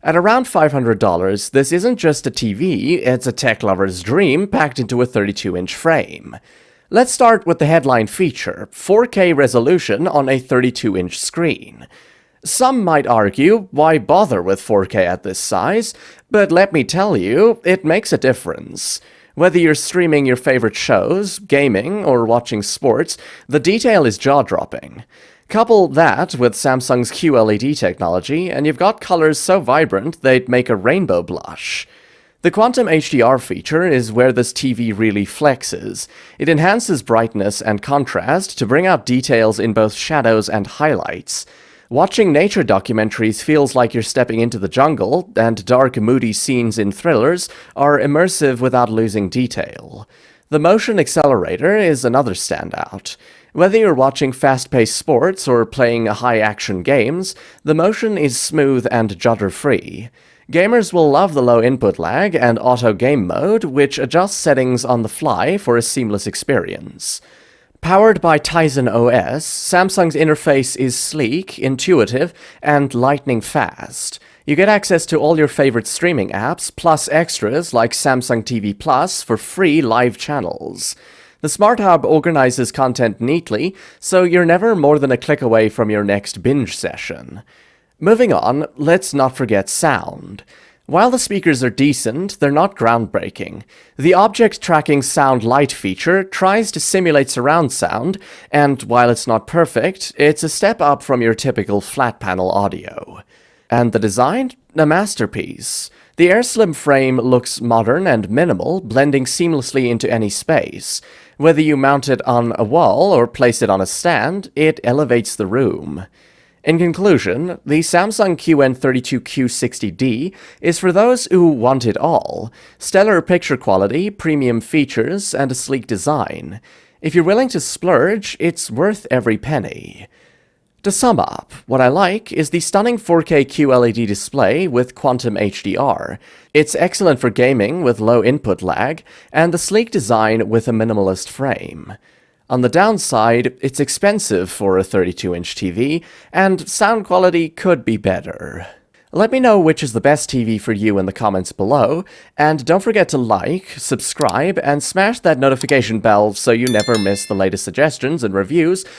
At around $500, this isn't just a TV, it's a tech lover's dream packed into a 32-inch frame. Let's start with the headline feature, 4K resolution on a 32-inch screen. Some might argue, why bother with 4K at this size? But let me tell you, it makes a difference. Whether you're streaming your favorite shows, gaming, or watching sports, the detail is jaw-dropping. Couple that with Samsung's QLED technology, and you've got colors so vibrant they'd make a rainbow blush. The Quantum HDR feature is where this TV really flexes. It enhances brightness and contrast to bring out details in both shadows and highlights. Watching nature documentaries feels like you're stepping into the jungle, and dark, moody scenes in thrillers are immersive without losing detail. The motion accelerator is another standout. Whether you're watching fast-paced sports or playing high-action games, the motion is smooth and judder-free. Gamers will love the low input lag and auto game mode, which adjusts settings on the fly for a seamless experience. Powered by Tizen OS, Samsung's interface is sleek, intuitive, and lightning fast. You get access to all your favorite streaming apps, plus extras like Samsung TV Plus for free live channels. The Smart Hub organizes content neatly, so you're never more than a click away from your next binge session. Moving on, let's not forget sound. While the speakers are decent, they're not groundbreaking. The object tracking sound light feature tries to simulate surround sound, and while it's not perfect, it's a step up from your typical flat panel audio. And the design? A masterpiece. The AirSlim frame looks modern and minimal, blending seamlessly into any space. Whether you mount it on a wall or place it on a stand, it elevates the room. In conclusion, the Samsung QN32Q60D is for those who want it all: stellar picture quality, premium features, and a sleek design. If you're willing to splurge, it's worth every penny. To sum up, what I like is the stunning 4K QLED display with Quantum HDR. It's excellent for gaming with low input lag, and the sleek design with a minimalist frame. On the downside, it's expensive for a 32-inch TV, and sound quality could be better. Let me know which is the best TV for you in the comments below, and don't forget to like, subscribe, and smash that notification bell so you never miss the latest suggestions and reviews